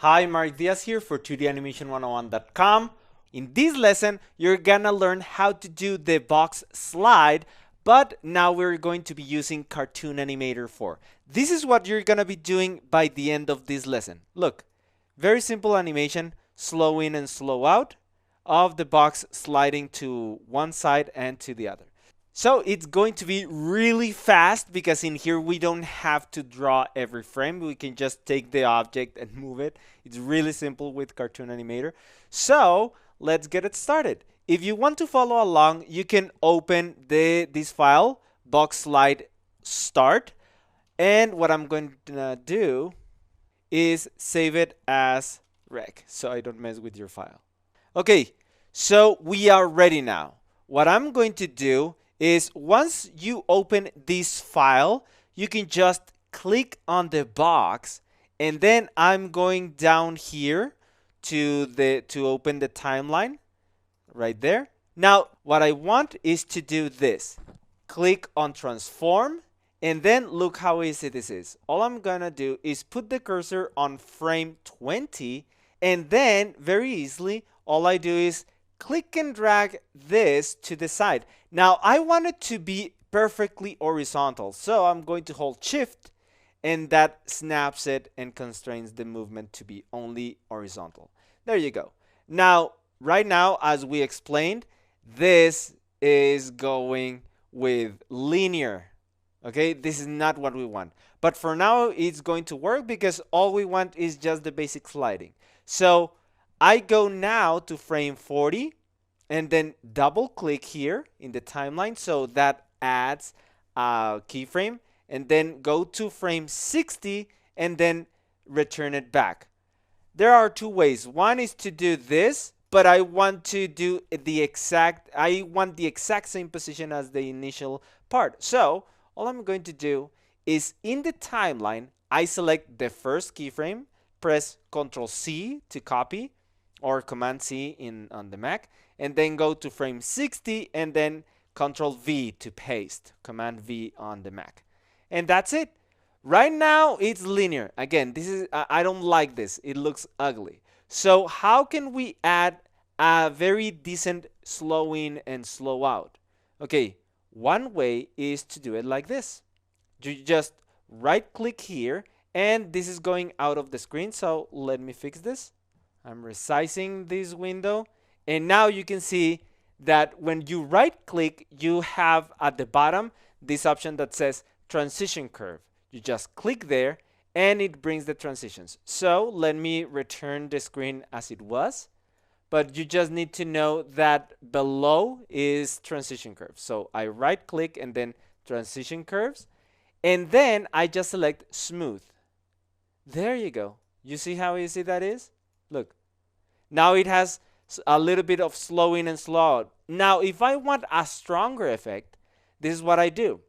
Hi, Mark Diaz here for 2danimation101.com. In this lesson, you're gonna learn how to do the box slide, but now we're going to be using Cartoon Animator 4. This is what you're gonna be doing by the end of this lesson. Look, very simple animation, slow in and slow out of the box sliding to one side and to the other. So it's going to be really fast because in here we don't have to draw every frame. We can just take the object and move it. It's really simple with Cartoon Animator. So let's get it started. If you want to follow along, you can open this file, box slide start. And what I'm going to do is save it as rec so I don't mess with your file. Okay, so we are ready now. What I'm going to do is once you open this file, you can just click on the box, and then I'm going down here to open the timeline right there. Now, what I want is to do this. Click on transform, and then look how easy this is. All I'm gonna do is put the cursor on frame 20, and then very easily, all I do is click and drag this to the side. Now, I want it to be perfectly horizontal, so I'm going to hold Shift, and that snaps it and constrains the movement to be only horizontal. There you go. Now, right now, as we explained, this is going with linear. Okay, this is not what we want. But for now, it's going to work because all we want is just the basic sliding. So I go now to frame 40 and then double click here in the timeline, so that adds a keyframe, and then go to frame 60 and then return it back. There are two ways. One is to do this, but I want the exact same position as the initial part. So all I'm going to do is in the timeline, I select the first keyframe, press Ctrl C to copy, or Command C on the Mac, and then go to frame 60 and then Ctrl V to paste, Command V on the Mac. And that's it. Right now it's linear. Again, I don't like this. It looks ugly. So how can we add a very decent slow in and slow out? Okay, one way is to do it like this. You just right click here, and this is going out of the screen, so let me fix this. I'm resizing this window, and now you can see that when you right click, you have at the bottom this option that says transition curve. You just click there and it brings the transitions. So let me return the screen as it was, but you just need to know that below is transition curve. So I right click and then transition curves, and then I just select smooth. There you go. You see how easy that is? Look, now it has a little bit of slow in and slow out. Now, if I want a stronger effect, this is what I do.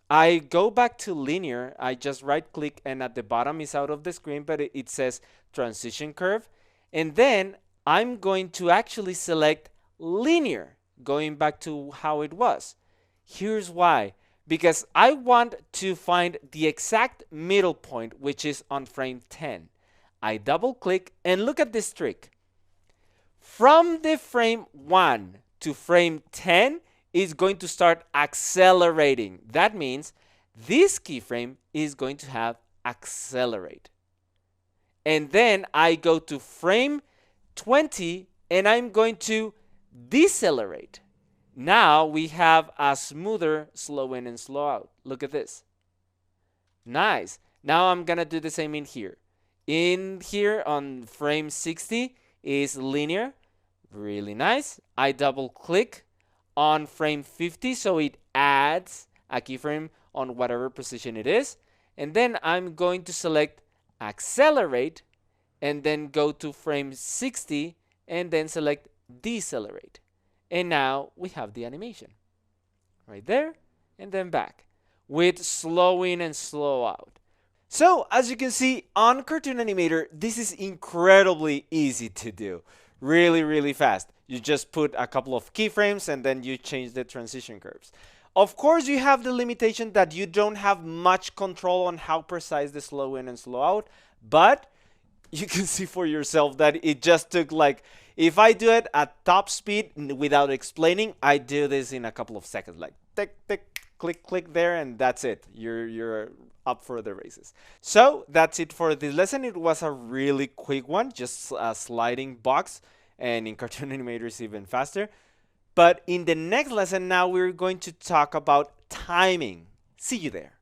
I go back to linear. I just right click, and at the bottom is out of the screen, but it says transition curve. And then I'm going to actually select linear, going back to how it was. Here's why. Because I want to find the exact middle point, which is on frame 10. I double click and look at this trick. From the frame 1 to frame 10 is going to start accelerating. That means this keyframe is going to have accelerate. And then I go to frame 20 and I'm going to decelerate. Now we have a smoother slow in and slow out. Look at this. Nice. Now I'm going to do the same in here. In here on frame 60 is linear. Really nice. I double click on frame 50 so it adds a keyframe on whatever position it is. And then I'm going to select accelerate and then go to frame 60 and then select decelerate. And now we have the animation right there and then back with slow in and slow out. So as you can see on Cartoon Animator, this is incredibly easy to do. Really, really fast. You just put a couple of keyframes and then you change the transition curves. Of course, you have the limitation that you don't have much control on how precise the slow in and slow out, but you can see for yourself that it just took like, if I do it at top speed without explaining, I do this in a couple of seconds, like tick, tick, click, click there, and that's it. You're up for the races. So that's it for this lesson. It was a really quick one, just a sliding box, and in Cartoon Animator it's even faster. But in the next lesson now we're going to talk about timing. See you there.